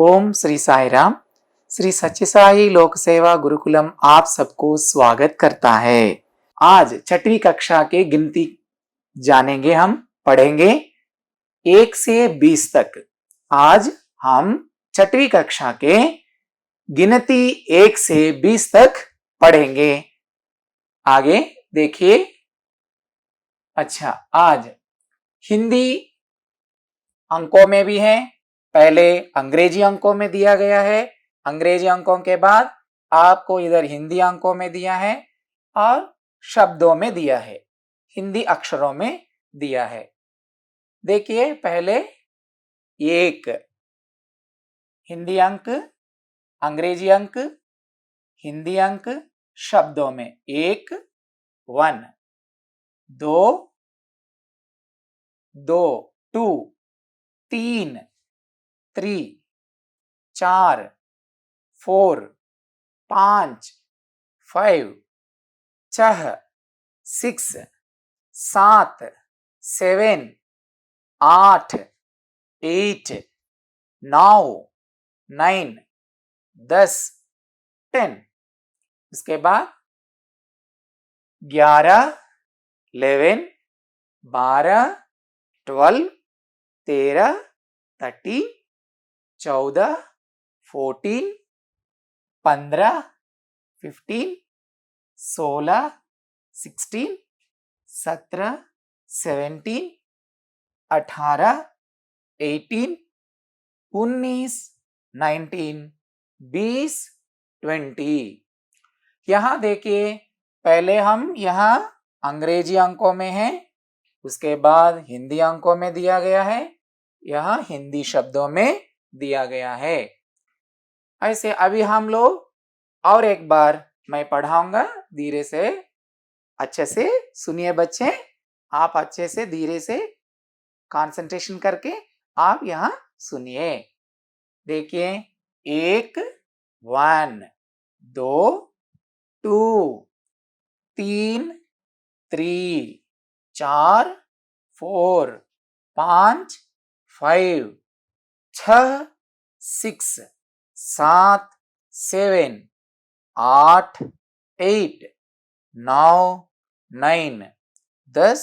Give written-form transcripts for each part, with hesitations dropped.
ओम श्री साई राम। श्री सच्ची साई लोक सेवा गुरुकुलम आप सबको स्वागत करता है। आज छठवीं कक्षा के गिनती जानेंगे, हम पढ़ेंगे 1 से 20 तक। आज हम छठवीं कक्षा के गिनती 1 से 20 तक पढ़ेंगे। आगे देखिए। अच्छा, आज हिंदी अंकों में भी है। पहले अंग्रेजी अंकों में दिया गया है, अंग्रेजी अंकों के बाद आपको इधर हिंदी अंकों में दिया है और शब्दों में दिया है, हिंदी अक्षरों में दिया है। देखिए, पहले 1 हिंदी अंक, अंग्रेजी अंक, हिंदी अंक शब्दों में 1 1, 2 2 2, 3 3, 4 4, 5 5, 6 6, 7 7, 8 8, 9 9, 10 10। उसके बाद 11 11, 12 12, 13 13, 14 14, 15 15, 16 16, 17 17, 18 18, 19 19, 20 20। यहां देखिए, पहले हम यहां अंग्रेजी अंकों में हैं, उसके बाद हिंदी अंकों में दिया गया है, यहां हिंदी शब्दों में दिया गया है। ऐसे अभी हम लोग और एक बार मैं पढ़ाऊंगा, धीरे से अच्छे से सुनिए बच्चे। आप अच्छे से धीरे से कंसंट्रेशन करके आप यहां सुनिए। देखिए, 1 1, 2 2, 3 3, 4 4, 5 5, 6 6, 7 7, 8 8, 9 9, 10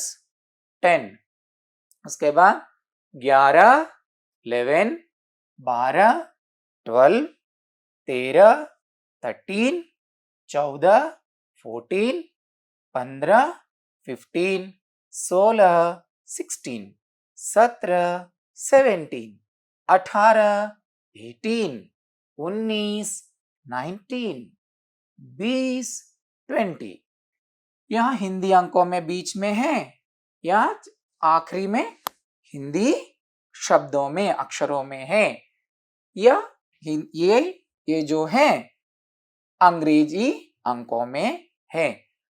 10। उसके बाद 11 11, 12 12, 13 13, 14 14, 15 15, 16 16, 17 17, 18 18, 19 19, 20 20। यहां हिंदी अंकों में बीच में है, या आखिरी में हिंदी शब्दों में अक्षरों में है, या ये जो है अंग्रेजी अंकों में है।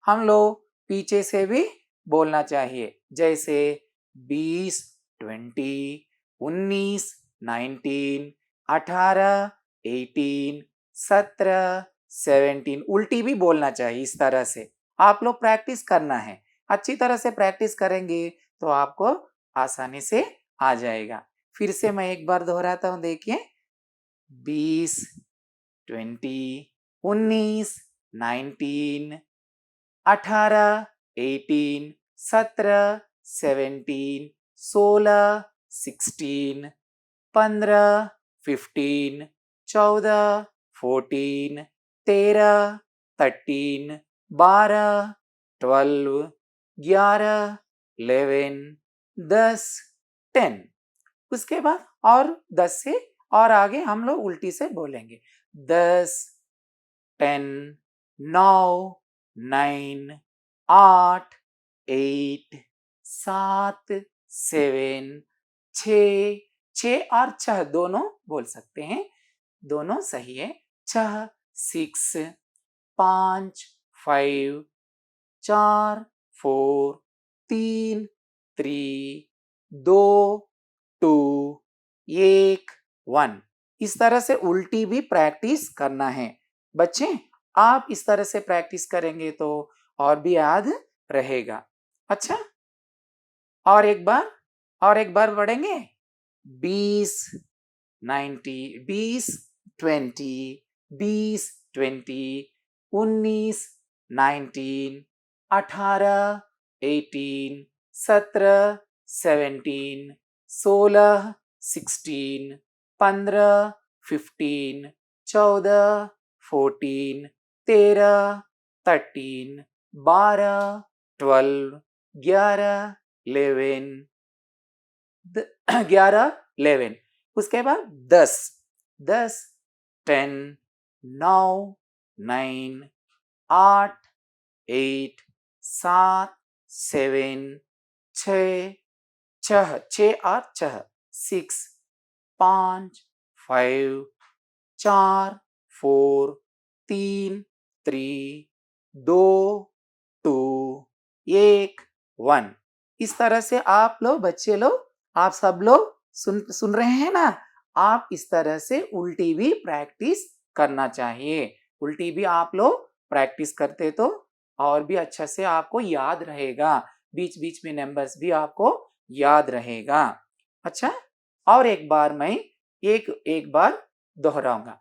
हम लोग पीछे से भी बोलना चाहिए, जैसे 20 20, 19 19, 18 18, 17 17। उल्टी भी बोलना चाहिए। इस तरह से आप लोग प्रैक्टिस करना है। अच्छी तरह से प्रैक्टिस करेंगे तो आपको आसानी से आ जाएगा। फिर से मैं एक बार दोहराता हूं, देखिए। 20 20, 19 19, 18 18, 17 17, 16 16, 15 15, 14 14, 13 13, 12 12, 11 11, 10 10। उसके बाद और 10 से और आगे हम लोग उल्टी से बोलेंगे। 10 10, 9 9, 8 8, 7 7, 6 6 और 6 दोनों बोल सकते हैं, दोनों सही है। 6 6, 5 5, 4 4, 3 3, 2 2, 1 1। इस तरह से उल्टी भी प्रैक्टिस करना है बच्चे। आप इस तरह से प्रैक्टिस करेंगे तो और भी याद रहेगा। अच्छा, और एक बार पढ़ेंगे। 20 90 20 20 20 20 19 19 18 18 17 17 16 16 15 15 14 14 13 13 12 12 11 11 11 11 उसके बाद 10 10 10 9 9 8 8 7 7 6 छह छः और छह 6 5 5 4 4 3 3 2 2 1 1 इस तरह से आप लोग बच्चे लोग आप सब लोग सुन रहे हैं ना। आप इस तरह से उल्टी भी प्रैक्टिस करना चाहिए। उल्टी भी आप लोग प्रैक्टिस करते तो और भी अच्छा से आपको याद रहेगा। बीच बीच में नंबर्स भी आपको याद रहेगा। अच्छा, और एक बार मैं एक बार दोहराऊंगा।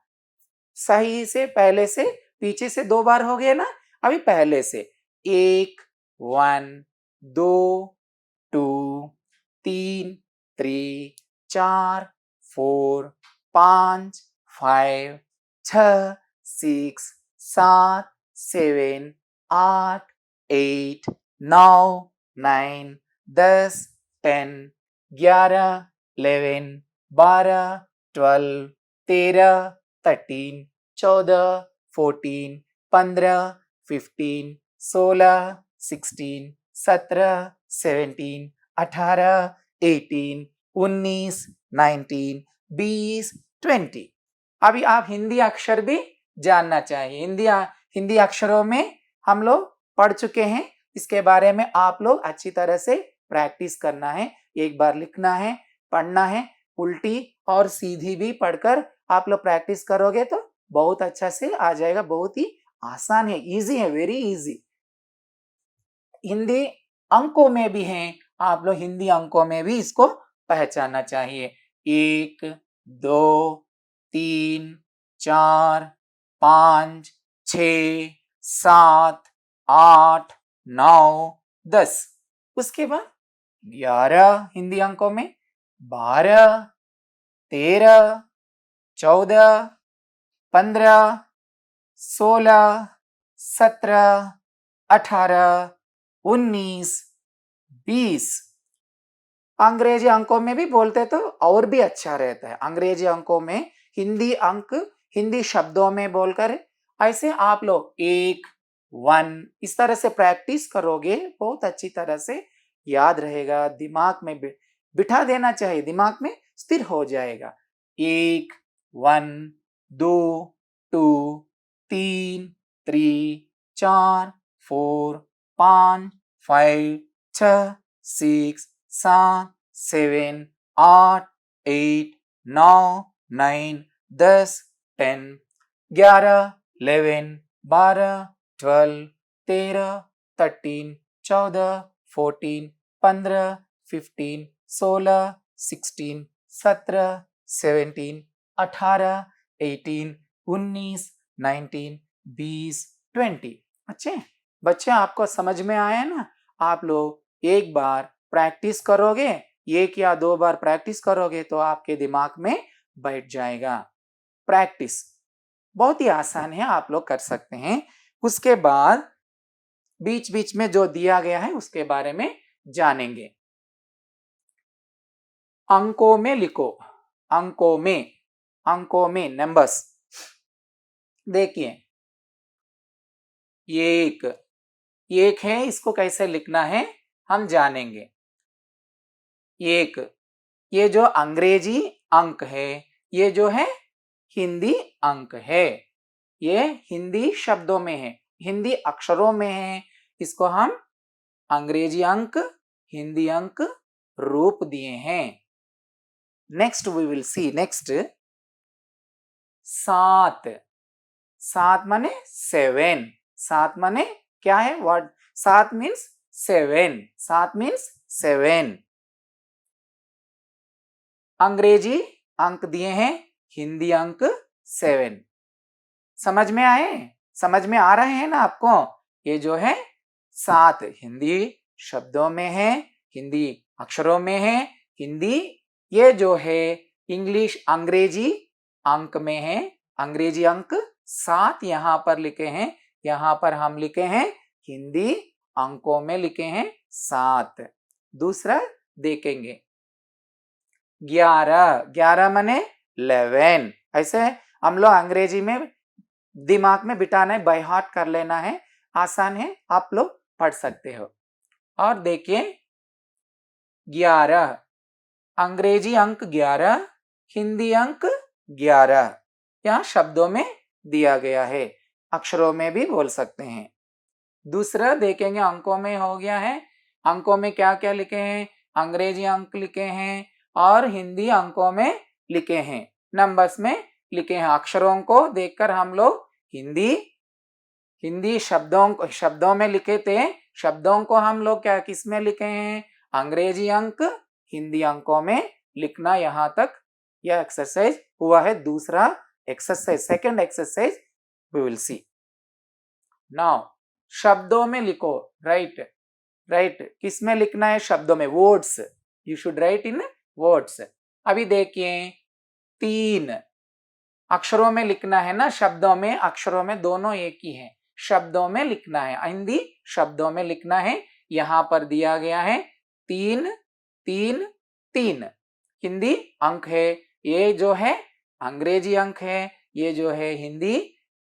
सही से पहले से पीछे से 2 बार हो गए ना। अभी पहले से 1 1 2 2 3 3 4 4 5 5 6 6 7 7 8 8 9 9 10 10 11 11 12 12 13 13 14 14 15 15 16 16 17 17 18 18 19 19 20 20। अभी आप हिंदी अक्षर भी जानना चाहिए। हिंदी अक्षरों में हम लोग पढ़ चुके हैं। इसके बारे में आप लोग अच्छी तरह से प्रैक्टिस करना है। एक बार लिखना है, पढ़ना है। उल्टी और सीधी भी पढ़कर आप लोग प्रैक्टिस करोगे तो बहुत अच्छा से आ जाएगा। बहुत ही आसान है, इजी है, वेरी इजी। हिंदी अंकों में भी हैं। आप लोग हिंदी अंकों में भी इसको पहचानना चाहिए। 1 2 3 4 5 6 7 8 9 10। उसके बाद 11 हिंदी अंकों में 12 13 14 15 16 17 18 19 20। अंग्रेजी अंकों में भी बोलते तो और भी अच्छा रहता है। अंग्रेजी अंकों में हिंदी अंक हिंदी शब्दों में बोलकर ऐसे आप लोग 1 1 इस तरह से प्रैक्टिस करोगे बहुत अच्छी तरह से याद रहेगा। दिमाग में बिठा देना चाहिए, दिमाग में स्थिर हो जाएगा। 1 1 2 2 3 3 4 4 5 5 6 6 7 7 8 8 9 9 10 10 11 11 12 12 13 13 14 14 15 15 16 16 17 17 18 18 19 19 20 20। अच्छे बच्चे, आपको समझ में आया ना। आप लोग एक बार प्रैक्टिस करोगे, 1 या 2 बार प्रैक्टिस करोगे तो आपके दिमाग में बैठ जाएगा। प्रैक्टिस बहुत ही आसान है, आप लोग कर सकते हैं। उसके बाद बीच बीच में जो दिया गया है उसके बारे में जानेंगे। अंकों में लिखो। अंकों में नंबर्स देखिए। 1 है, इसको कैसे लिखना है हम जानेंगे। 1 ये जो अंग्रेजी अंक है, ये जो है हिंदी अंक है। ये हिंदी शब्दों में है, हिंदी अक्षरों में है। इसको हम अंग्रेजी अंक हिंदी अंक रूप दिए हैं। Next we will see. Next 7 माने 7। 7 माने क्या है? Word 7 means 7। 7 मीन्स 7। अंग्रेजी अंक दिए हैं, हिंदी अंक 7। समझ में आए? समझ में आ रहे हैं ना आपको? ये जो है 7 हिंदी शब्दों में है, हिंदी अक्षरों में है, हिंदी ये जो है इंग्लिश अंग्रेजी अंक में है, अंग्रेजी अंक 7 यहां पर लिखे हैं, यहां पर हम लिखे हैं हिंदी अंकों में लिखे हैं 7। दूसरा देखेंगे 11, 11 माने 11। ऐसे हम लोग अंग्रेजी में दिमाग में बिठाना है, बाय हार्ट कर लेना है, आसान है, आप लोग पढ़ सकते हो। और देखिए 11 अंग्रेजी अंक 11, हिंदी अंक 11 यहाँ शब्दों में दिया गया है, अक्षरों में भी बोल सकते हैं। दूसरा देखेंगे अंकों में हो गया है, अंकों में क्या क्या लिखे हैं, अंग्रेजी अंक लिखे हैं और हिंदी अंकों में लिखे हैं, नंबर्स में लिखे हैं। अक्षरों को देखकर हम लोग हिंदी शब्दों में लिखे थे, शब्दों को हम लोग क्या किस में लिखे हैं, अंग्रेजी अंक हिंदी अंकों में लिखना। यहां तक यह एक्सरसाइज हुआ है। दूसरा exercise, second exercise we will see now. शब्दों में लिखो, राइट राइट, किस में लिखना है, शब्दों में, words, you should write in words. अभी देखिए 3 अक्षरों में लिखना है ना, शब्दों में अक्षरों में दोनों एक ही है, शब्दों में लिखना है, हिंदी शब्दों में लिखना है। यहां पर दिया गया है 3 3 3 हिंदी अंक है, ये जो है अंग्रेजी अंक है, ये जो है हिंदी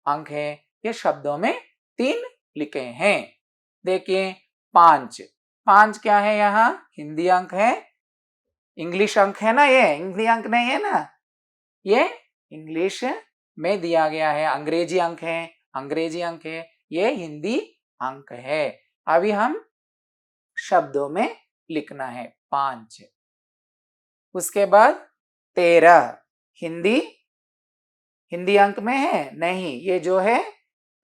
अंक है, ये शब्दों में 3 लिखे हैं। देखिए 5 5 क्या है, यहाँ हिंदी अंक है, इंग्लिश अंक है ना, ये हिंदी अंक नहीं है ना, ये इंग्लिश में दिया गया है, अंग्रेजी अंक है, अंग्रेजी अंक है, ये हिंदी अंक है। अभी हम शब्दों में लिखना है 5। उसके बाद 13 हिंदी हिंदी अंक में है नहीं, ये जो है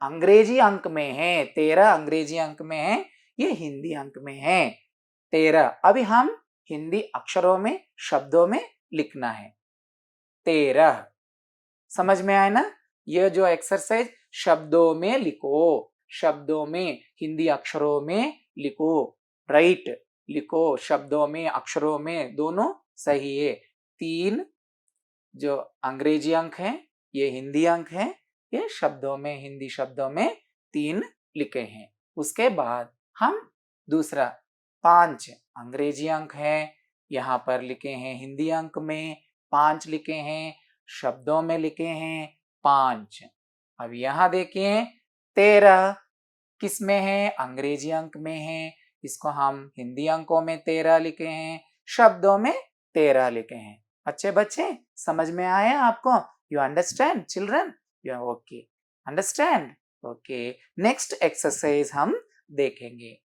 अंग्रेजी अंक में है, 13 अंग्रेजी अंक में है, ये हिंदी अंक में है 13। अभी हम हिंदी अक्षरों में शब्दों में लिखना है 13। समझ में आए ना? यह जो एक्सरसाइज, शब्दों में लिखो, शब्दों में हिंदी अक्षरों में लिखो, राइट लिखो, शब्दों में अक्षरों में दोनों सही है। 3 जो अंग्रेजी अंक है, ये हिंदी अंक है, ये शब्दों में, हिंदी शब्दों में 3 लिखे हैं। उसके बाद हम दूसरा 5 अंग्रेजी अंक है, यहाँ पर लिखे हैं हिंदी अंक में 5 लिखे हैं, शब्दों में लिखे हैं 5। अब यहां देखिए 13 किस में है, अंग्रेजी अंक में है, इसको हम हिंदी अंकों में 13 लिखे हैं, शब्दों में 13 लिखे हैं। अच्छे बच्चे समझ में आए आपको? You understand children? You okay, understand? Okay, next exercise हम देखेंगे।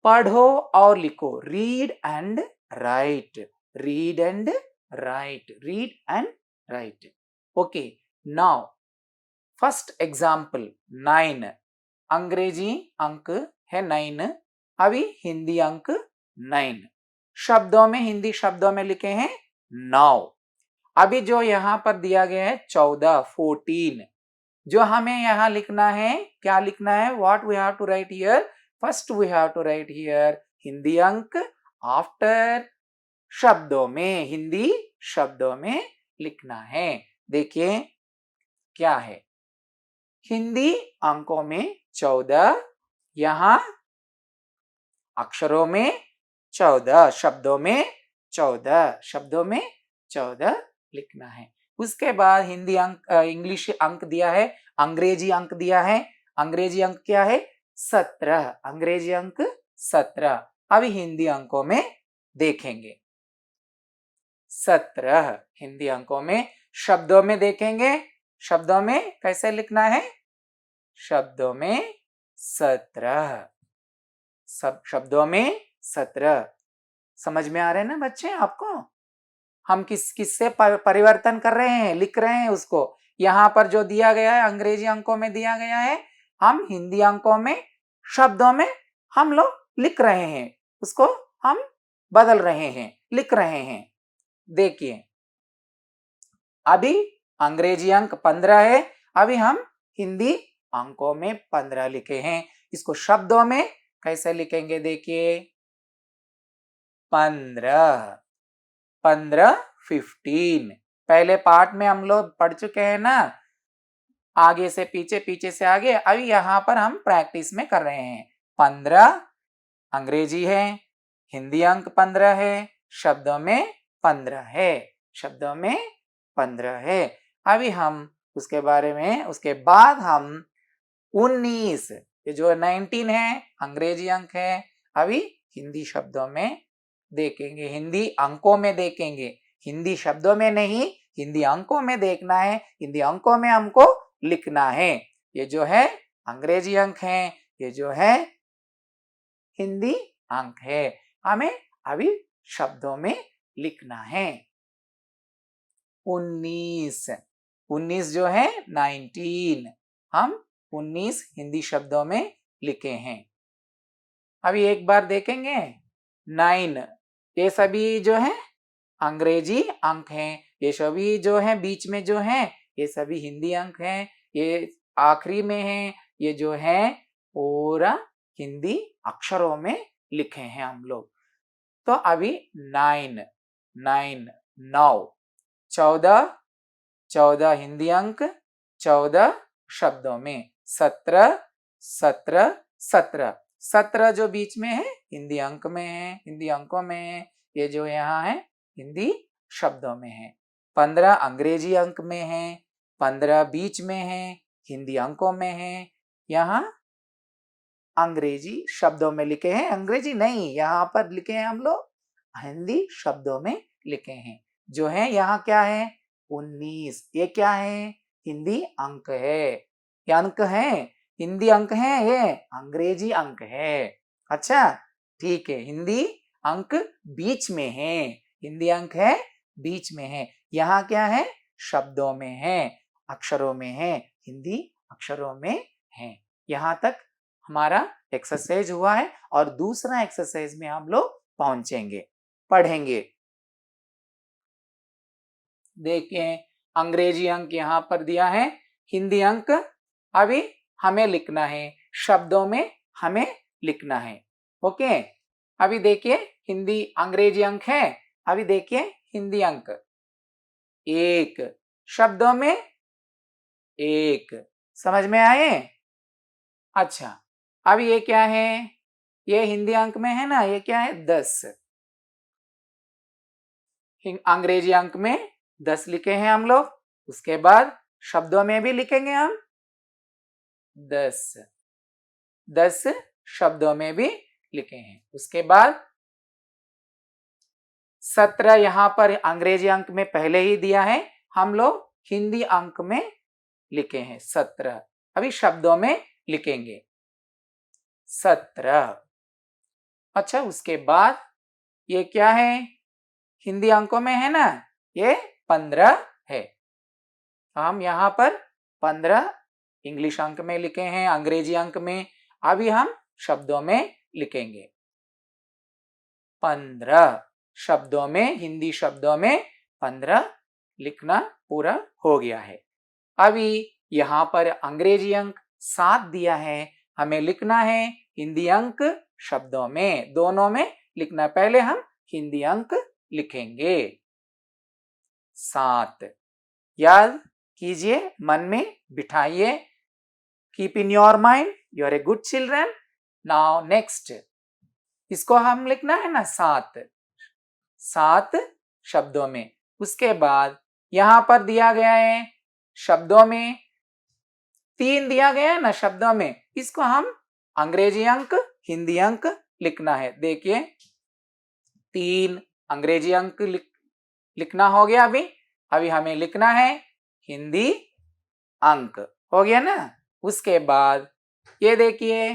पढ़ो और लिखो, read and right, read and right, read and right. Okay, now first example 9 अंग्रेजी अंक है 9, अभी हिंदी अंक 9, शब्दों में, हिंदी शब्दों में लिखे हैं 9। अभी जो यहां पर दिया गया है 14 14, जो हमें यहां लिखना है, क्या लिखना है, what we have to write here, first we have to write here Hindi अंक आफ्टर शब्दों में, हिंदी शब्दों में लिखना है। देखिए क्या है, हिंदी अंकों में 14, यहां अक्षरों में 14, शब्दों में 14, शब्दों में 14 लिखना है। उसके बाद हिंदी अंक, इंग्लिश अंक दिया है, अंग्रेजी अंक दिया है, अंग्रेजी अंक क्या है 17, अंग्रेजी अंक 17। अभी हिंदी अंकों में देखेंगे 17 हिंदी अंकों में, शब्दों में देखेंगे, शब्दों में कैसे लिखना है, शब्दों में 17, सब शब्दों में 17। समझ में आ रहे हैं ना बच्चे आपको? हम किससे परिवर्तन कर रहे हैं, लिख रहे हैं उसको। यहां पर जो दिया गया है अंग्रेजी अंकों में दिया गया है, हम हिंदी अंकों में शब्दों में हम लोग लिख रहे हैं, उसको हम बदल रहे हैं, लिख रहे हैं। देखिए अभी अंग्रेजी अंक 15 है, अभी हम हिंदी अंकों में 15 लिखे हैं। इसको शब्दों में कैसे लिखेंगे देखिए 15 15 पहले पार्ट में हम लोग पढ़ चुके हैं ना, आगे से पीछे पीछे से आगे। अभी यहाँ पर हम प्रैक्टिस में कर रहे हैं। 15 अंग्रेजी है, हिंदी अंक 15 है, शब्दों में 15 है, शब्दों में 15 है। अभी हम उसके बाद हम 19, ये जो 19 है अंग्रेजी अंक है, अभी हिंदी शब्दों में देखेंगे, हिंदी अंकों में देखेंगे, हिंदी शब्दों में नहीं, हिंदी अंकों में देखना है, हिंदी अंकों में हमको लिखना है। ये जो है अंग्रेजी अंक है, ये जो है हिंदी अंक है, हमें अभी शब्दों में लिखना है। 19 जो है 19, हम 19 हिंदी शब्दों में लिखे हैं। अभी एक बार देखेंगे 9, ये सभी जो है अंग्रेजी अंक हैं, ये सभी जो है बीच में जो है ये सभी हिंदी अंक हैं, ये आखिरी में है ये जो है पूरा हिंदी अक्षरों में लिखे हैं हम लोग। तो अभी 9 14 हिंदी अंक 14 शब्दों में, 17 जो बीच में है हिंदी अंक में है, हिंदी अंकों में है, ये जो यहाँ है हिंदी शब्दों में है। 15 अंग्रेजी अंक में है, 15 बीच में है, हिंदी अंकों में है। यहाँ अंग्रेजी शब्दों में लिखे हैं, अंग्रेजी नहीं, यहाँ पर लिखे हैं हम लोग हिंदी शब्दों में लिखे हैं। जो है यहाँ क्या है 19, ये क्या है हिंदी अंक है, ये अंक है हिंदी अंक है, ये अंग्रेजी अंक है। अच्छा ठीक है, हिंदी अंक बीच में है, हिंदी अंक है बीच में है, यहाँ क्या है शब्दों में है, अक्षरों में है, हिंदी अक्षरों में है। यहाँ तक हमारा एक्सरसाइज हुआ है और दूसरा एक्सरसाइज में हम लोग पहुंचेंगे, पढ़ेंगे। देखिए अंग्रेजी अंक यहाँ पर दिया है, हिंदी अंक अभी हमें लिखना है, शब्दों में हमें लिखना है। ओके, अभी देखिए हिंदी अंग्रेजी अंक है, अभी देखिए हिंदी अंक 1, शब्दों में 1, समझ में आए? अच्छा अभी ये क्या है, ये हिंदी अंक में है ना, ये क्या है 10, अंग्रेजी अंक में 10 लिखे हैं हम लोग। उसके बाद शब्दों में भी लिखेंगे हम 10 शब्दों में भी लिखे हैं। उसके बाद 17 यहाँ पर अंग्रेजी अंक में पहले ही दिया है, हम लोग हिंदी अंक में लिखे हैं 17, अभी शब्दों में लिखेंगे 17। अच्छा उसके बाद ये क्या है हिंदी अंकों में है ना, ये 15 है, हम यहाँ पर 15 इंग्लिश अंक में लिखे हैं, अंग्रेजी अंक में, अभी हम शब्दों में लिखेंगे 15, शब्दों में हिंदी शब्दों में 15 लिखना पूरा हो गया है। अभी यहाँ पर अंग्रेजी अंक 7 दिया है, हमें लिखना है हिंदी अंक शब्दों में, दोनों में लिखना। पहले हम हिंदी अंक लिखेंगे 7, याद कीजिए, मन में बिठाइए, keep in your mind, you are a good children. Now next, इसको हम लिखना है ना 7 शब्दों में। उसके बाद यहां पर दिया गया है शब्दों में 3 दिया गया है ना शब्दों में, इसको हम अंग्रेजी अंक हिंदी अंक लिखना है। देखिए 3 अंग्रेजी अंक लिखना हो गया, अभी हमें लिखना है हिंदी अंक, हो गया ना। उसके बाद ये देखिए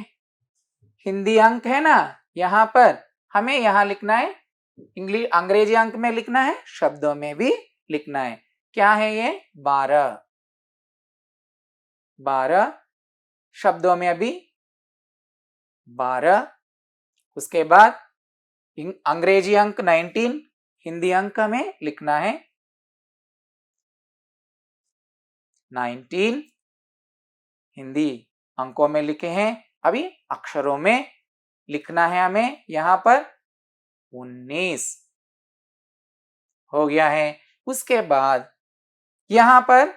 हिंदी अंक है ना, यहाँ पर हमें यहाँ लिखना है इंग्लिश अंग्रेजी अंक में लिखना है, शब्दों में भी लिखना है। क्या है ये 12 शब्दों में अभी 12। उसके बाद अंग्रेजी अंक 19, हिंदी अंक हमें लिखना है 19, हिंदी अंकों में लिखे हैं। अभी अक्षरों में लिखना है हमें यहाँ पर 19 हो गया है। उसके बाद यहाँ पर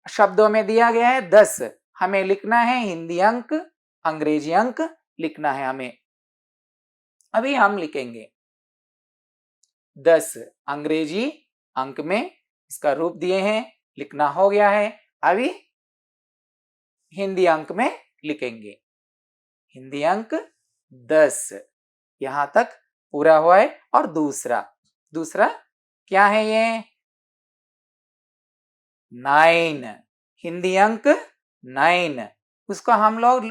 शब्दों में दिया गया है 10, हमें लिखना है हिंदी अंक, अंग्रेजी अंक लिखना है हमें। अभी हम लिखेंगे 10 अंग्रेजी अंक में, इसका रूप दिए हैं, लिखना हो गया है। अभी हिंदी अंक में लिखेंगे हिंदी अंक 10, यहां तक पूरा हुआ है। और दूसरा क्या है ये 9, हिंदी अंक 9, उसको हम लोग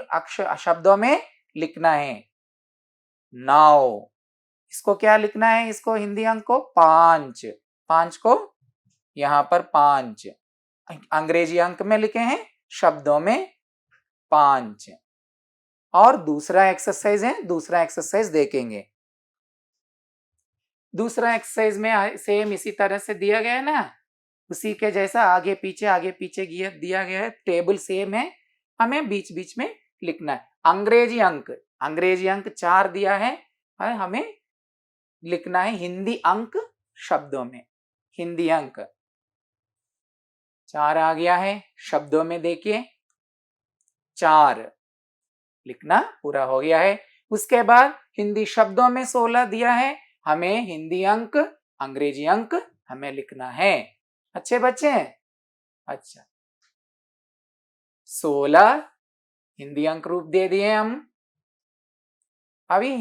शब्दों में लिखना है 9। इसको क्या लिखना है, इसको हिंदी अंक को 5 को यहां पर 5 अंग्रेजी अंक में लिखे हैं, शब्दों में 5। और दूसरा एक्सरसाइज है, दूसरा एक्सरसाइज देखेंगे। दूसरा एक्सरसाइज में सेम इसी तरह से दिया गया है ना, उसी के जैसा आगे पीछे दिया गया है, टेबल सेम है, हमें बीच बीच में लिखना है। अंग्रेजी अंक 4 दिया है, हमें लिखना है हिंदी अंक शब्दों में। हिंदी अंक 4 आ गया है, शब्दों में देखिए 4 लिखना पूरा हो गया है। उसके बाद हिंदी शब्दों में 16 दिया है, हमें हिंदी अंक, अंग्रेजी अंक हमें लिखना है। अच्छे बच्चे, अच्छा 16 हिंदी अंक रूप दे दिए हम। अभी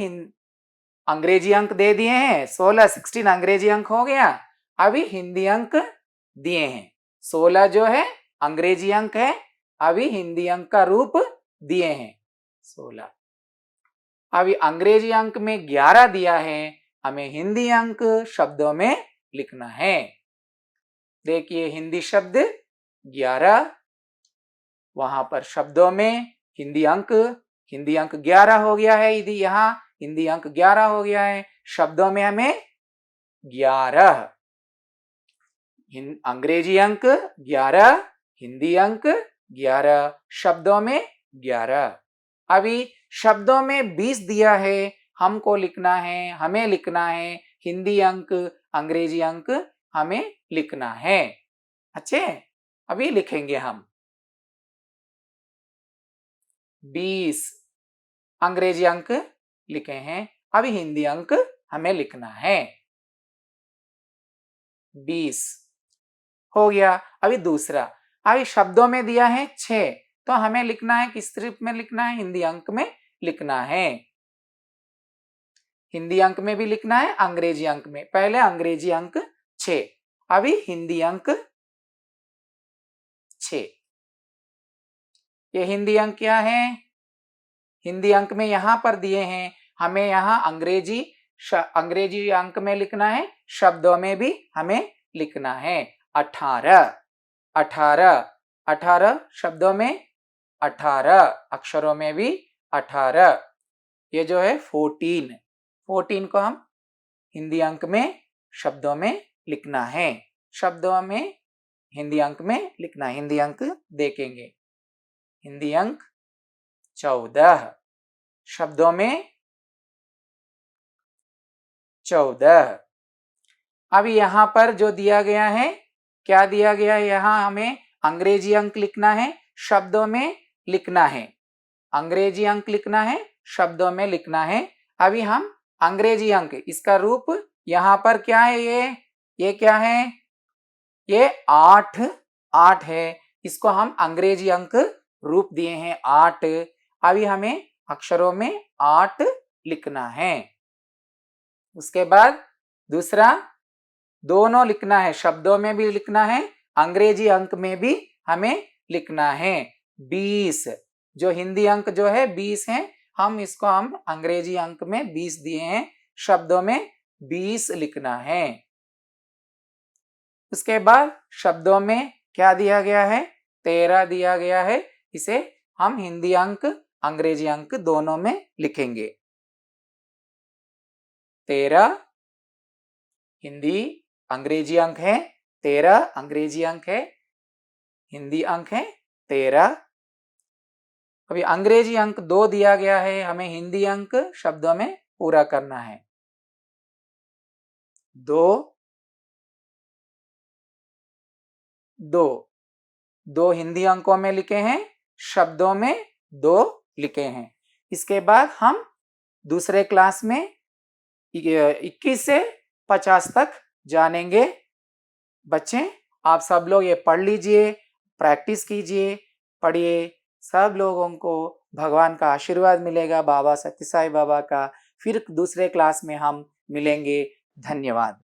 अंग्रेजी अंक दे दिए हैं 16 अंग्रेजी अंक हो गया। अभी हिंदी अंक दिए हैं 16 जो है अंग्रेजी अंक है, अभी हिंदी अंक का रूप दिए हैं 16। अभी अंग्रेजी अंक में 11 दिया है, हमें हिंदी अंक शब्दों में लिखना है। देखिए हिंदी शब्द 11, वहां पर शब्दों में हिंदी अंक 11 हो गया है। यदि यहाँ हिंदी अंक 11 हो गया है, शब्दों में हमें 11, अंग्रेजी अंक 11, हिंदी अंक 11, शब्दों में 11। अभी शब्दों में 20 दिया है, हमें लिखना है हिंदी अंक, अंग्रेजी अंक हमें लिखना है। अच्छे, अभी लिखेंगे हम 20 अंग्रेजी अंक लिखे हैं, अभी हिंदी अंक हमें लिखना है 20 हो गया। अभी दूसरा, अभी शब्दों में दिया है 6, तो हमें लिखना है किस रूप में लिखना है, हिंदी अंक में लिखना है। हिंदी अंक में भी लिखना है, अंग्रेजी अंक में। पहले अंग्रेजी अंक 6, अभी हिंदी अंक 6। ये हिंदी अंक क्या है, हिंदी अंक में यहां पर दिए हैं, हमें यहां अंग्रेजी अंक में लिखना है, शब्दों में भी हमें लिखना है 18 शब्दों में 18, अक्षरों में भी 18। ये जो है 14 को हम हिंदी अंक में शब्दों में लिखना है, शब्दों में हिंदी अंक में लिखना है। हिंदी अंक देखेंगे, हिंदी अंक 14, शब्दों में 14। अभी यहां पर जो दिया गया है, क्या दिया गया है, यहां हमें अंग्रेजी अंक लिखना है, शब्दों में लिखना है। अंग्रेजी अंक लिखना है, शब्दों में लिखना है। अभी हम अंग्रेजी अंक, इसका रूप यहां पर क्या है, ये क्या है, ये 8 है, इसको हम अंग्रेजी अंक रूप दिए हैं 8। अभी हमें अक्षरों में 8 लिखना है। उसके बाद दूसरा, दोनों लिखना है, शब्दों में भी लिखना है, अंग्रेजी अंक में भी हमें लिखना है 20। जो हिंदी अंक जो है 20 है, हम अंग्रेजी अंक में 20 दिए हैं, शब्दों में 20 लिखना है। उसके बाद शब्दों में क्या दिया गया है, 13 दिया गया है, इसे हम हिंदी अंक, अंग्रेजी अंक दोनों में लिखेंगे 13 हिंदी अंग्रेजी अंक है 13, अंग्रेजी अंक है, हिंदी अंक है 13। अभी अंग्रेजी अंक 2 दिया गया है, हमें हिंदी अंक शब्दों में पूरा करना है। 2 2 2 हिंदी अंकों में लिखे हैं, शब्दों में 2 लिखे हैं। इसके बाद हम दूसरे क्लास में 21 से 50 तक जानेंगे। बच्चे आप सब लोग ये पढ़ लीजिए, प्रैक्टिस कीजिए, पढ़िए। सब लोगों को भगवान का आशीर्वाद मिलेगा, बाबा सत्य साई बाबा का। फिर दूसरे क्लास में हम मिलेंगे। धन्यवाद।